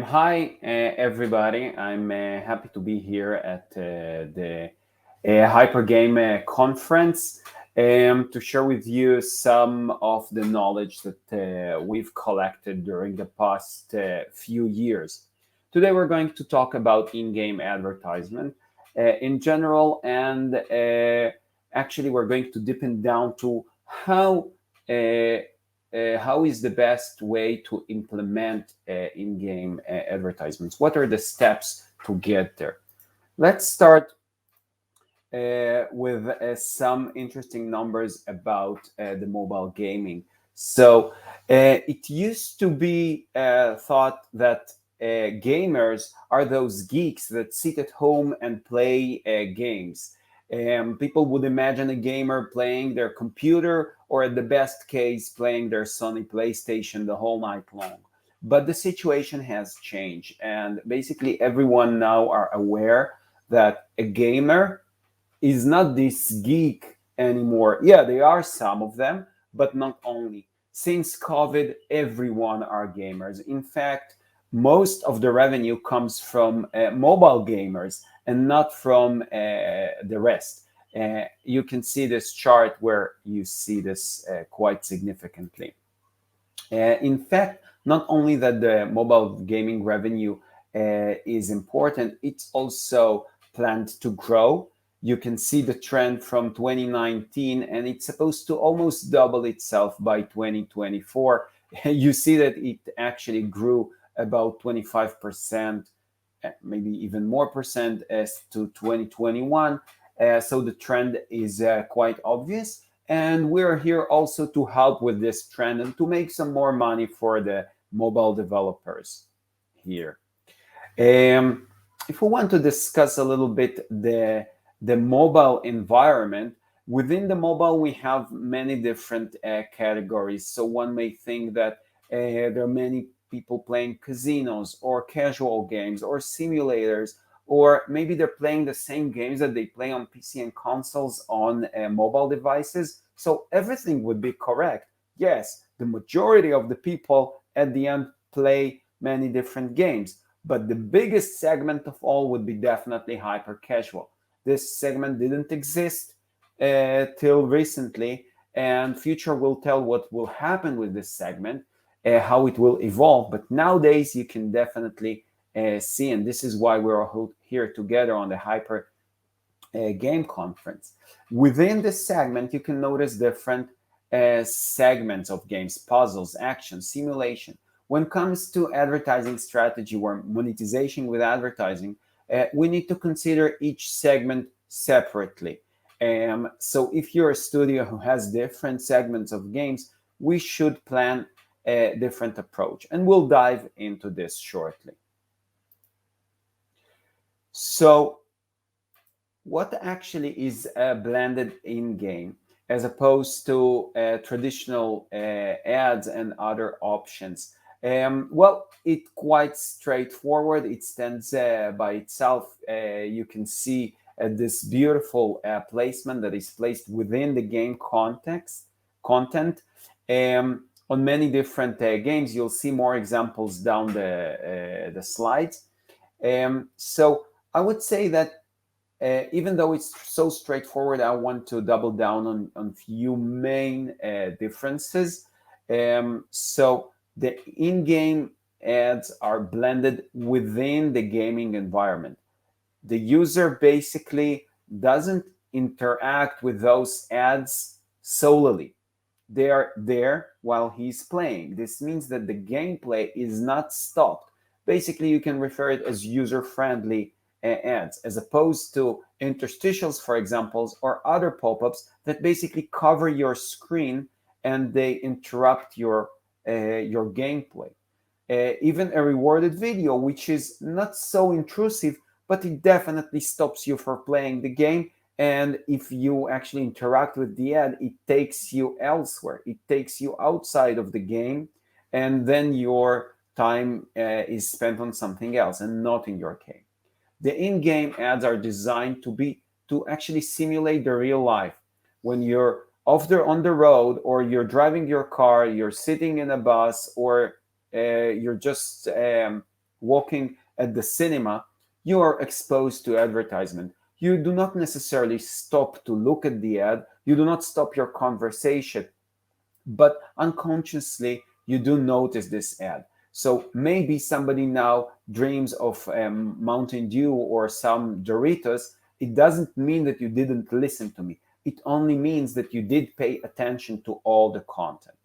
Hi, everybody. I'm happy to be here at the Hyper Game conference to share with you some of the knowledge that we've collected during the past few years. Today, we're going to talk about in-game advertisement in general, and actually, we're going to deepen down to uh, how is the best way to implement in-game advertisements? What are the steps to get there? Let's start with some interesting numbers about the mobile gaming. So it used to be thought that gamers are those geeks that sit at home and play games. People would imagine a gamer playing their computer or, at the best case, playing their Sony PlayStation the whole night long. But the situation has changed, and basically everyone now are aware that a gamer is not this geek anymore. Yeah, there are some of them, but not only. Since COVID, everyone are gamers. In fact, most of the revenue comes from mobile gamers and not from the rest. You can see this chart where you see this quite significantly. In fact, not only that the mobile gaming revenue is important, it's also planned to grow. You can see the trend from 2019, and it's supposed to almost double itself by 2024. You see that it actually grew about 25%, maybe even more percent as to 2021. So the trend is quite obvious. And we're here also to help with this trend and to make some more money for the mobile developers here. If we want to discuss a little bit the mobile environment, within the mobile we have many different categories. So one may think that there are many people playing casinos or casual games or simulators, or maybe they're playing the same games that they play on PC and consoles on mobile devices. So everything would be correct. Yes, the majority of the people at the end play many different games, but the biggest segment of all would be definitely hyper casual. This segment didn't exist till recently, and future will tell what will happen with this segment, how it will evolve. But nowadays, you can definitely see, and this is why we're all here together on the Hyper Game Conference. Within this segment, you can notice different segments of games: puzzles, action, simulation. When it comes to advertising strategy or monetization with advertising, we need to consider each segment separately. So if you're a studio who has different segments of games, we should plan a different approach. And we'll dive into this shortly. So what actually is blended in-game as opposed to traditional ads and other options? Well, it's quite straightforward. It stands by itself. You can see this beautiful placement that is placed within the game content. On many different games, you'll see more examples down the slides. So I would say that even though it's so straightforward, I want to double down on few main differences. So the in-game ads are blended within the gaming environment. The user basically doesn't interact with those ads solely. They are there while he's playing. This means that the gameplay is not stopped. Basically, you can refer it as user-friendly ads, as opposed to interstitials, for example, or other pop-ups that basically cover your screen and they interrupt your gameplay. Even a rewarded video, which is not so intrusive, but it definitely stops you from playing the game. And if you actually interact with the ad, it takes you elsewhere. It takes you outside of the game, and then your time is spent on something else and not in your game. The in-game ads are designed to actually simulate the real life. When you're on the road, or you're driving your car, you're sitting in a bus, or you're just walking at the cinema, you are exposed to advertisement. You do not necessarily stop to look at the ad, you do not stop your conversation, but unconsciously you do notice this ad. So maybe somebody now dreams of Mountain Dew or some Doritos. It doesn't mean that you didn't listen to me. It only means that you did pay attention to all the content.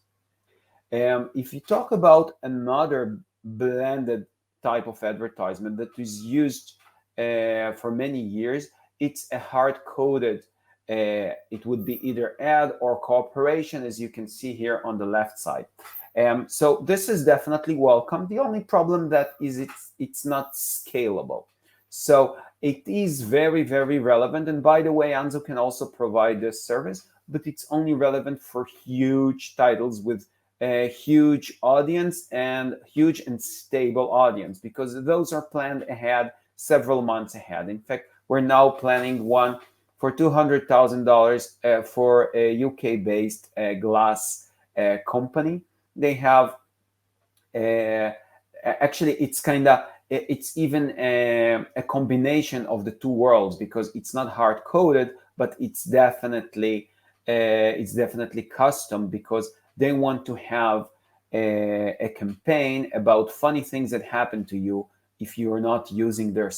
If you talk about another blended type of advertisement that is used for many years, it's a hard-coded. It would be either ad or cooperation, as you can see here on the left side. So this is definitely welcome. The only problem that is it's not scalable. So it is very, very relevant. And by the way, ANZU can also provide this service, but it's only relevant for huge titles with a huge audience and huge and stable audience, because those are planned ahead, several months ahead. In fact, we're now planning one for $200,000 for a UK-based glass company. They have actually it's even a combination of the two worlds, because it's not hard coded, but it's definitely custom, because they want to have a campaign about funny things that happen to you if you are not using their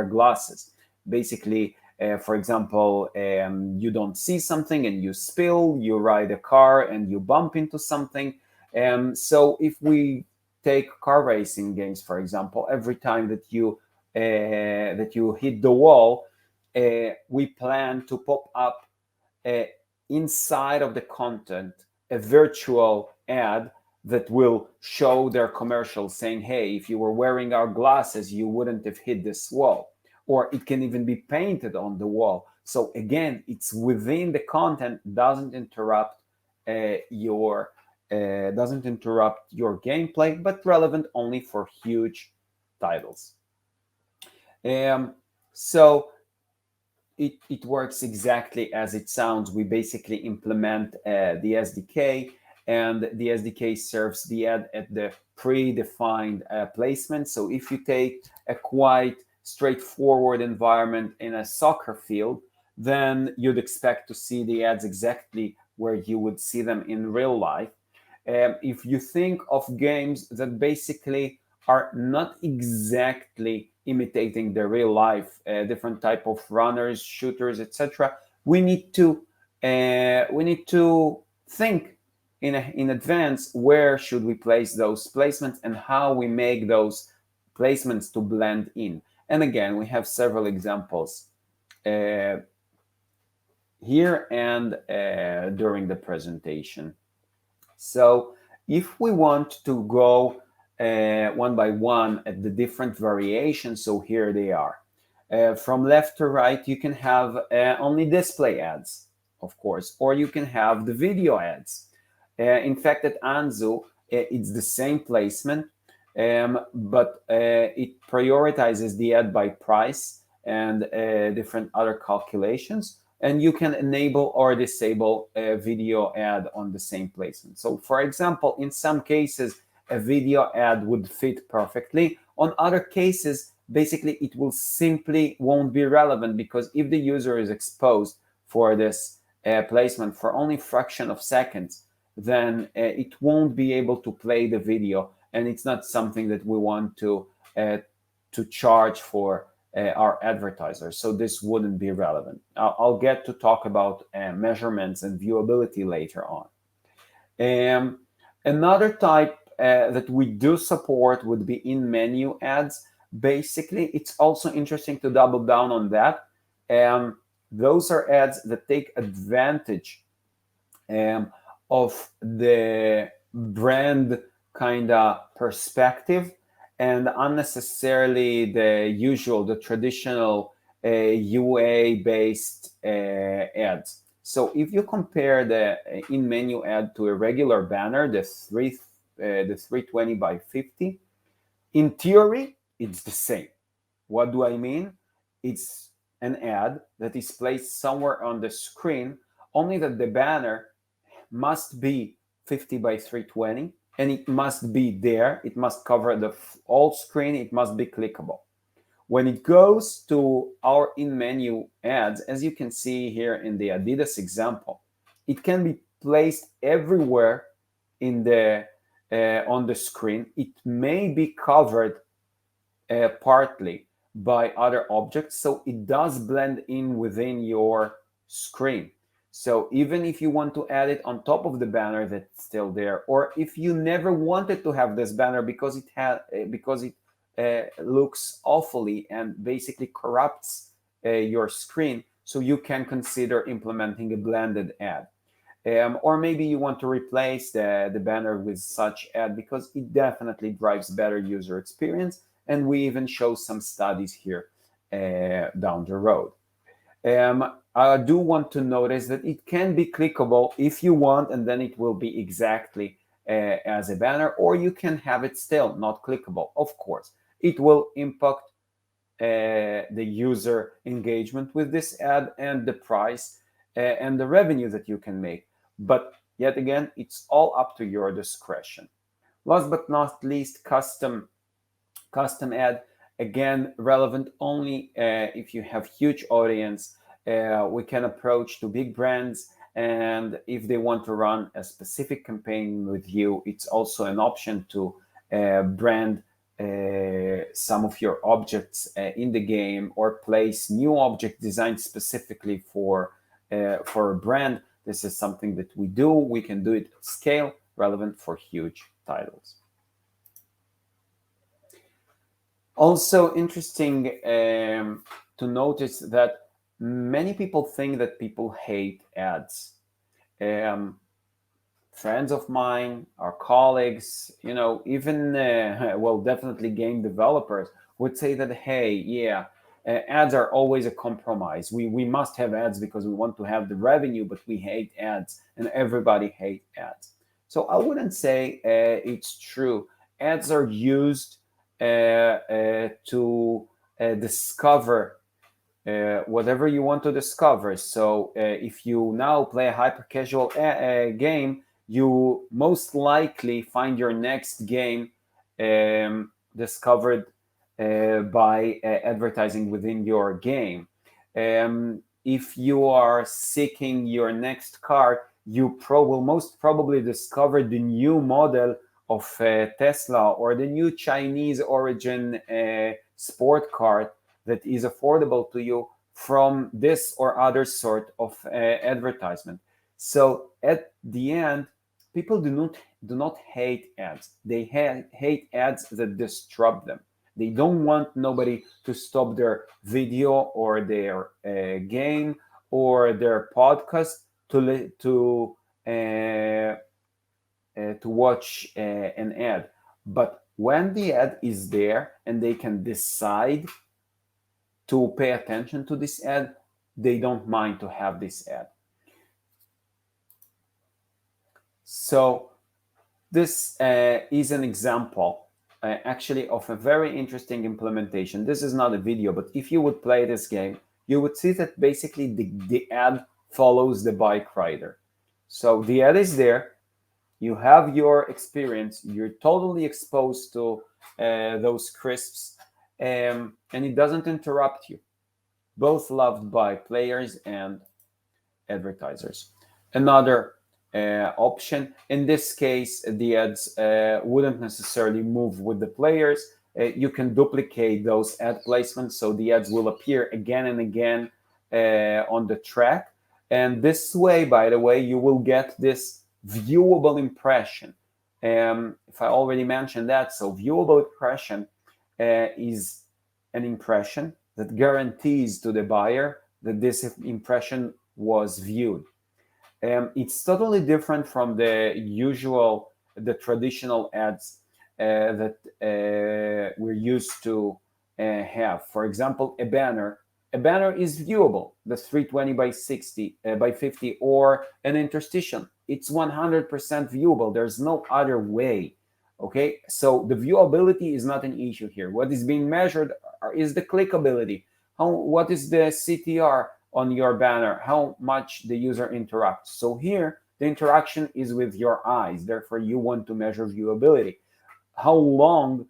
glasses. Basically, for example, you don't see something and you spill, you ride a car and you bump into something. So if we take car racing games, for example, every time that you hit the wall, we plan to pop up inside of the content a virtual ad that will show their commercial saying, hey, if you were wearing our glasses, you wouldn't have hit this wall. Or it can even be painted on the wall. So again, it's within the content, doesn't interrupt your gameplay, but relevant only for huge titles. So it works exactly as it sounds. We basically implement the SDK, and the SDK serves the ad at the predefined placement. So if you take a quite straightforward environment in a soccer field, then you'd expect to see the ads exactly where you would see them in real life. If you think of games that basically are not exactly imitating the real life, different type of runners, shooters, etc., we need to think in advance where should we place those placements and how we make those placements to blend in. And again, we have several examples here and during the presentation. So if we want to go one by one at the different variations, so here they are. From left to right, you can have only display ads, of course, or you can have the video ads. In fact, at ANZU, it's the same placement, but it prioritizes the ad by price and different other calculations. And you can enable or disable a video ad on the same placement. So for example, in some cases, a video ad would fit perfectly. On other cases, basically, it will simply won't be relevant, because if the user is exposed for this placement for only a fraction of seconds, then it won't be able to play the video. And it's not something that we want to charge for our advertisers, so this wouldn't be relevant. I'll get to talk about measurements and viewability later on. Another type that we do support would be in-menu ads. Basically, it's also interesting to double down on that. Those are ads that take advantage of the brand kind of perspective, and unnecessarily the traditional UA-based ads. So if you compare the in-menu ad to a regular banner, the 320 by 50, in theory, it's the same. What do I mean? It's an ad that is placed somewhere on the screen, only that the banner must be 50 by 320, and it must be there. It must cover the all screen. It must be clickable. When it goes to our in-menu ads, as you can see here in the Adidas example, it can be placed everywhere in the on the screen. It may be covered partly by other objects, so it does blend in within your screen. So even if you want to add it on top of the banner that's still there, or if you never wanted to have this banner because it looks awfully and basically corrupts your screen, so you can consider implementing a blended ad. Or maybe you want to replace the banner with such ad because it definitely drives better user experience, and we even show some studies here down the road. I do want to notice that it can be clickable if you want, and then it will be exactly as a banner, or you can have it still not clickable. Of course, it will impact the user engagement with this ad and the price and the revenue that you can make. But yet again, it's all up to your discretion. Last but not least, custom ad, again relevant only if you have huge audience. We can approach to big brands, and if they want to run a specific campaign with you, it's also an option to brand some of your objects in the game, or place new object designed specifically for a brand. This is something that we do. We can do it at scale, relevant for huge titles. Also interesting to notice that many people think that people hate ads. Friends of mine, our colleagues, even, well, definitely game developers would say that, hey, yeah, ads are always a compromise. We must have ads because we want to have the revenue, but we hate ads, and everybody hates ads. So I wouldn't say it's true. Ads are used to discover whatever you want to discover. So if you now play a hyper casual game, you most likely find your next game discovered by advertising within your game. If you are seeking your next car, you will most probably discover the new model of Tesla, or the new Chinese origin sport car that is affordable to you from this or other sort of advertisement. So at the end, people do not hate ads. They hate ads that disrupt them. They don't want nobody to stop their video or their game or their podcast to watch an ad. But when the ad is there and they can decide to pay attention to this ad, they don't mind to have this ad. So this is an example actually of a very interesting implementation. This is not a video, but if you would play this game, you would see that basically the ad follows the bike rider. So the ad is there, you have your experience, you're totally exposed to those crisps, and it doesn't interrupt you. Both loved by players and advertisers. Another option, in this case, the ads wouldn't necessarily move with the players. You can duplicate those ad placements, so the ads will appear again and again on the track. And this way, by the way, you will get this viewable impression. If I already mentioned that, so viewable impression is an impression that guarantees to the buyer that this impression was viewed. It's totally different from the traditional ads that we're used to have. For example, a banner. A banner is viewable, the 320 by 60 by 50, or an interstitial. It's 100% viewable. There's no other way. Okay, so the viewability is not an issue here. What is being measured is the clickability. What is the CTR on your banner? How much the user interacts? So here, The interaction is with your eyes. Therefore, you want to measure viewability. How long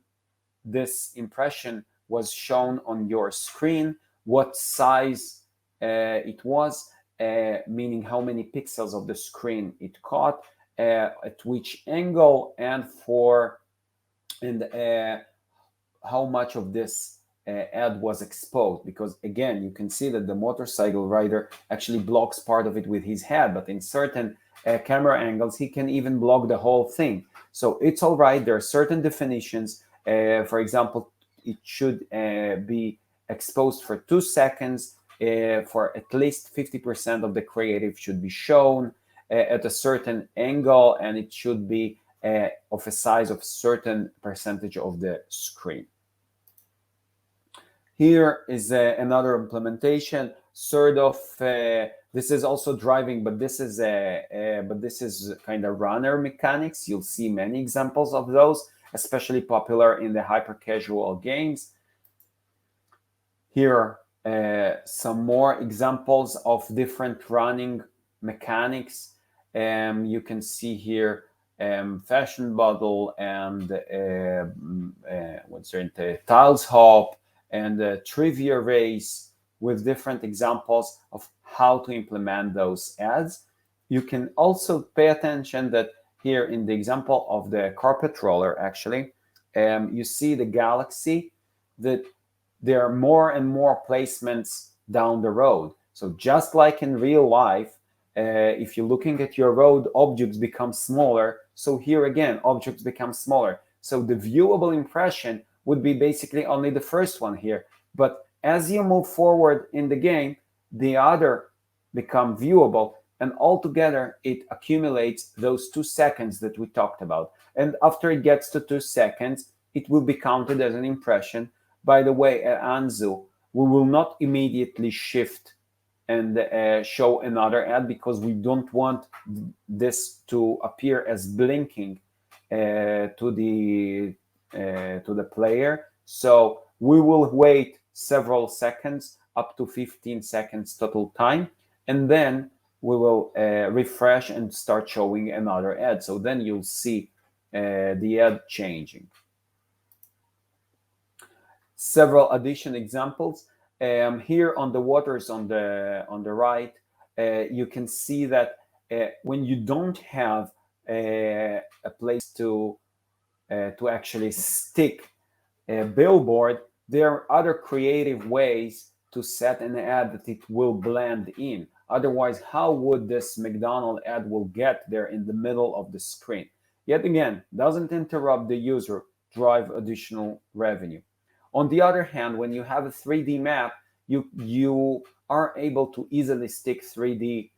this impression was shown on your screen, what size it was, meaning how many pixels of the screen it caught, at which angle, and how much of this ad was exposed. Because again, you can see that the motorcycle rider actually blocks part of it with his head, but in certain camera angles, he can even block the whole thing. So it's all right. There are certain definitions. For example, it should be exposed for 2 seconds. For at least 50% of the creative should be shown at a certain angle, and it should be of a size of certain percentage of the screen. Here is another implementation, sort of. This is also driving, but this is kind of runner mechanics. You'll see many examples of those, especially popular in the hyper-casual games. Here are some more examples of different running mechanics. You can see here fashion bottle and tiles hop and trivia race, with different examples of how to implement those ads. You can also pay attention that here in the example of the carpet roller, actually, you see the galaxy, that there are more and more placements down the road. So just like in real life, if you're looking at your road, objects become smaller. So here again, objects become smaller. So the viewable impression would be basically only the first one here. But as you move forward in the game, the other become viewable, and altogether it accumulates those 2 seconds that we talked about. And after it gets to 2 seconds, it will be counted as an impression. By the way, at ANZU, we will not immediately shift and show another ad, because we don't want this to appear as blinking to the player. So we will wait several seconds, up to 15 seconds total time, and then we will refresh and start showing another ad. So then you'll see the ad changing. Several additional examples. Here on the waters on the right, you can see that when you don't have a place to actually stick a billboard, there are other creative ways to set an ad that it will blend in. Otherwise, how would this McDonald's ad will get there in the middle of the screen? Yet again, doesn't interrupt the user, drive additional revenue. On the other hand, when you have a 3D map, you are able to easily stick 3D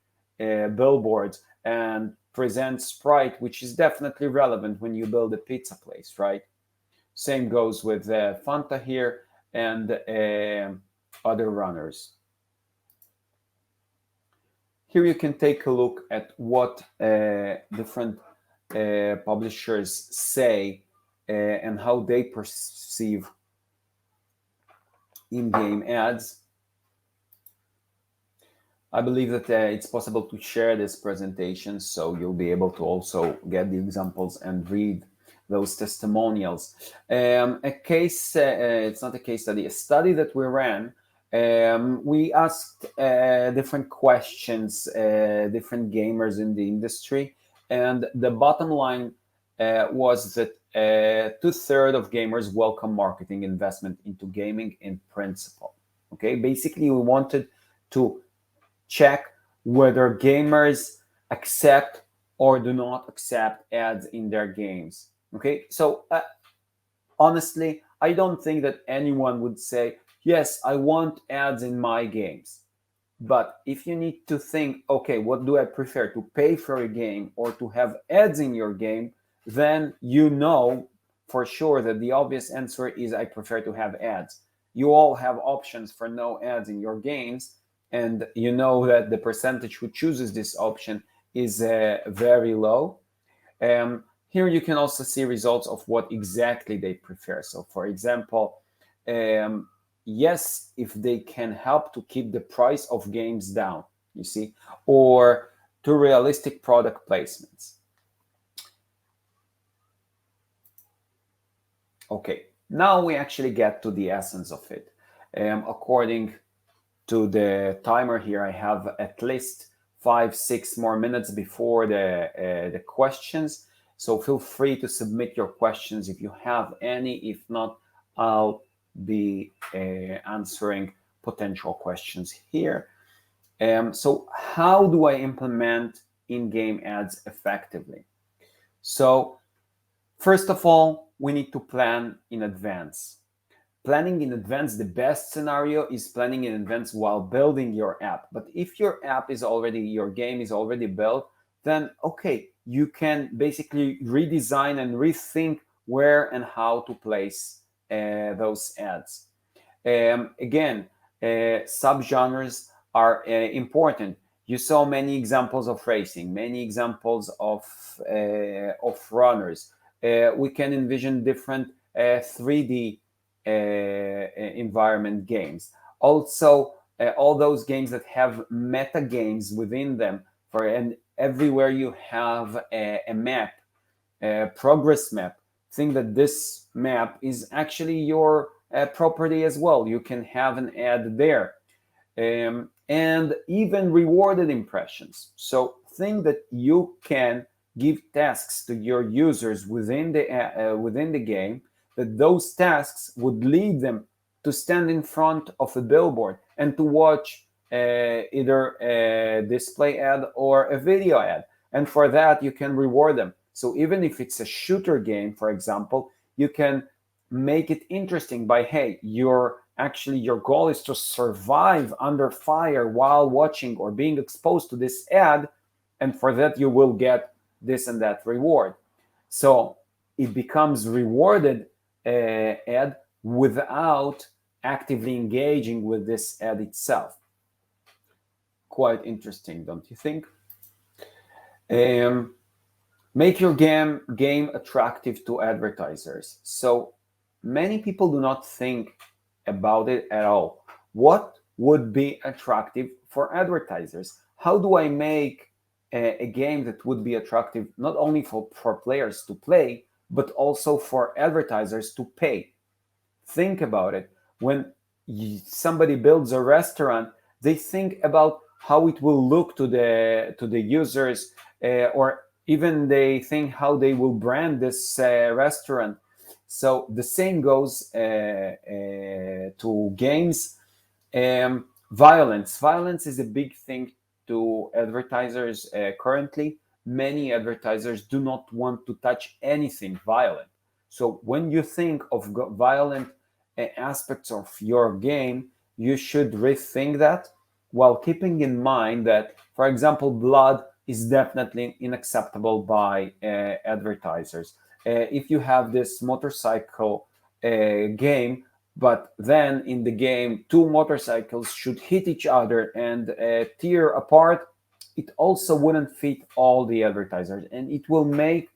billboards and present sprite, which is definitely relevant when you build a pizza place, right? Same goes with Fanta here and other runners. Here you can take a look at what different publishers say and how they perceive in-game ads. I believe that it's possible to share this presentation, so you'll be able to also get the examples and read those testimonials. A case, it's not a case study, a study that we ran, we asked different questions, different gamers in the industry, and the bottom line was that 2/3 of gamers welcome marketing investment into gaming in principle. Okay, basically we wanted to check whether gamers accept or do not accept ads in their games. Okay, so honestly, I don't think that anyone would say, yes, I want ads in my games. But if you need to think, okay, what do I prefer, to pay for a game or to have ads in your game, then you know for sure that the obvious answer is I prefer to have ads. You all have options for no ads in your games, and you know that the percentage who chooses this option is very low. Here you can also see results of what exactly they prefer. So for example, yes, if they can help to keep the price of games down, you see, or to realistic product placements. Okay, now we actually get to the essence of it. According to the timer here, I have at least 5-6 more minutes before the questions. So feel free to submit your questions if you have any. If not, I'll be answering potential questions here. So how do I implement in-game ads effectively? So first of all, we need to plan in advance. Planning in advance, the best scenario is planning in advance while building your app. But if your app is already, your game is already built, then okay, you can basically redesign and rethink where and how to place those ads. Again, subgenres are important. You saw many examples of racing, many examples of runners. We can envision different 3D environment games. Also, all those games that have meta games within them. And everywhere you have a map, a progress map. Think that this map is actually your property as well. You can have an ad there. And even rewarded impressions. So think that you can give tasks to your users within the game, that those tasks would lead them to stand in front of a billboard and to watch either a display ad or a video ad. And for that, you can reward them. So even if it's a shooter game, for example, you can make it interesting by, hey, your goal is to survive under fire while watching or being exposed to this ad, and for that you will get this and that reward. So it becomes rewarded ad without actively engaging with this ad itself. Quite interesting, don't you think? Make your game attractive to advertisers. So many people do not think about it at all. What would be attractive for advertisers? How do I make a game that would be attractive not only for players to play, but also for advertisers to pay? Think about it. When somebody builds a restaurant, they think about how it will look to the users, or even they think how they will brand this restaurant. So the same goes to games. Violence is a big thing to advertisers currently. Many advertisers do not want to touch anything violent. So when you think of violent aspects of your game, you should rethink that, while keeping in mind that, for example, blood is definitely unacceptable by advertisers. If you have this motorcycle game, but then in the game 2 motorcycles should hit each other and tear apart, it also wouldn't fit all the advertisers, and it will make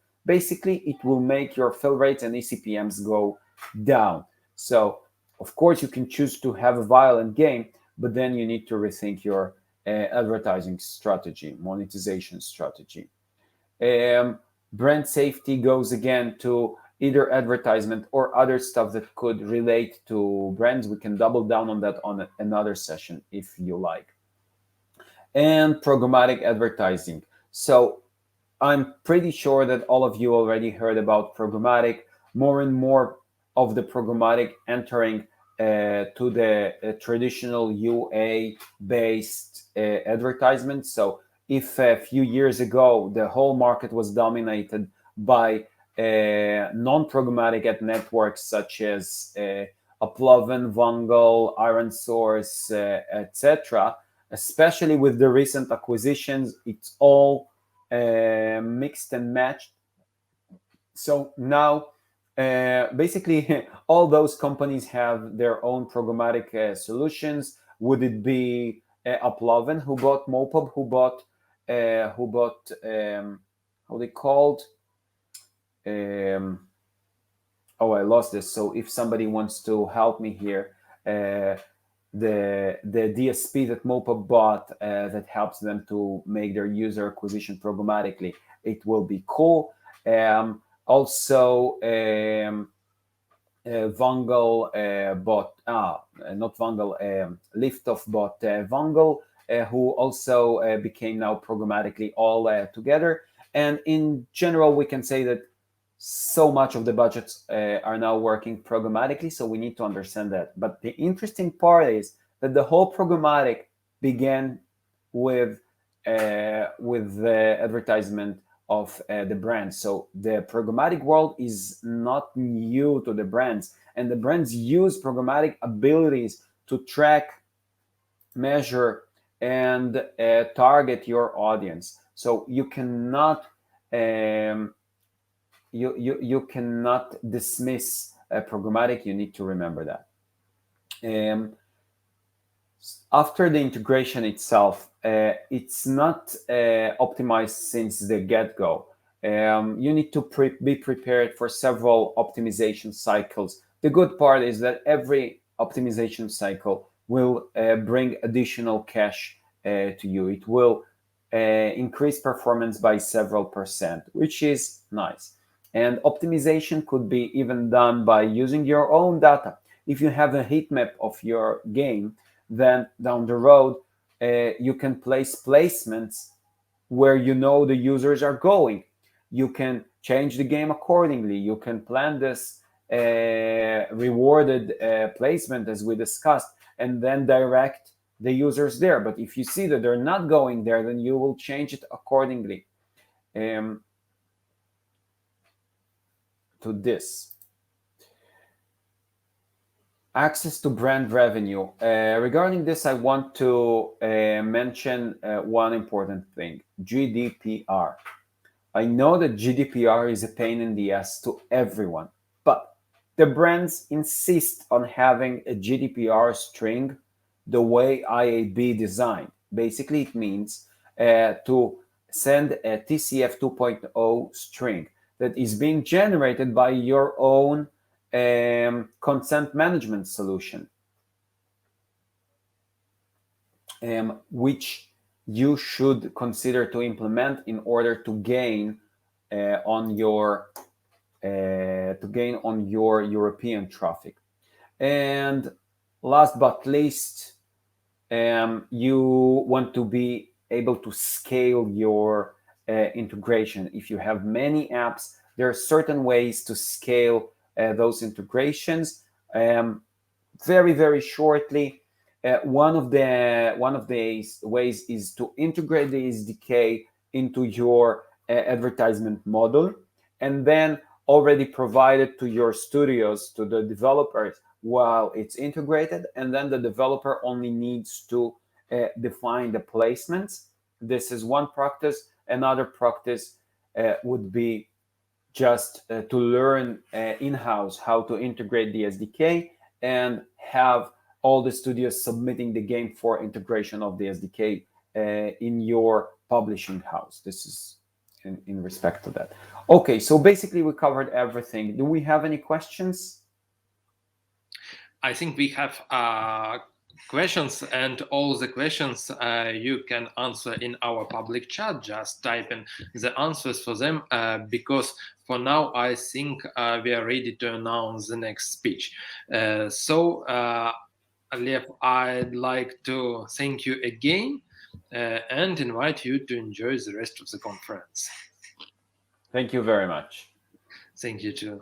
your fill rates and eCPMs go down. So of course you can choose to have a violent game, but then you need to rethink your advertising strategy, monetization strategy. Brand safety goes again to either advertisement or other stuff that could relate to brands. We can double down on that on another session if you like. And programmatic advertising. So I'm pretty sure that all of you already heard about programmatic. More and more of the programmatic entering to the traditional UA-based advertisement. So if a few years ago the whole market was dominated by non-programmatic ad networks such as Uploven, Vungle, Iron Source, etc., especially with the recent acquisitions, it's all mixed and matched. So now basically all those companies have their own programmatic solutions. Would it be Uploven who bought Mopub, who bought how they called? Oh, I lost this. So if somebody wants to help me here, the DSP that Mopa bought that helps them to make their user acquisition programmatically. It will be cool. Also, Vungle bought, not Vungle, Liftoff bought Vungle, who also became now programmatically all together. And in general, we can say that so much of the budgets are now working programmatically, so we need to understand that. But the interesting part is that the whole programmatic began with the advertisement of the brands. So the programmatic world is not new to the brands, and the brands use programmatic abilities to track, measure, and target your audience. So you cannot you cannot dismiss programmatic. You need to remember that. After the integration itself, it's not optimized since the get-go. You need to be prepared for several optimization cycles. The good part is that every optimization cycle will bring additional cash to you. It will increase performance by several %, which is nice. And optimization could be even done by using your own data. If you have a heat map of your game, then down the road, you can place placements where you know the users are going. You can change the game accordingly. You can plan this rewarded placement as we discussed, and then direct the users there. But if you see that they're not going there, then you will change it accordingly to this. Access to brand revenue. Regarding this, I want to mention one important thing, GDPR. I know that GDPR is a pain in the ass to everyone, but the brands insist on having a GDPR string the way IAB designed. Basically, it means to send a TCF 2.0 string that is being generated by your own consent management solution, which you should consider to implement in order to gain on your European traffic. And last but least, you want to be able to scale your integration. If you have many apps, there are certain ways to scale those integrations. Very, very shortly, one of the ways is to integrate the SDK into your advertisement model, and then already provide it to your studios, to the developers while it's integrated, and then the developer only needs to define the placements. This is one practice. Another practice would be just to learn in-house how to integrate the SDK and have all the studios submitting the game for integration of the SDK in your publishing house. This is in respect to that. Okay, so basically we covered everything. Do we have any questions? I think we have questions, and all the questions you can answer in our public chat. Just type in the answers for them, because for now I think we are ready to announce the next speech. So Lev, I'd like to thank you again and invite you to enjoy the rest of the conference. Thank you very much. Thank you too.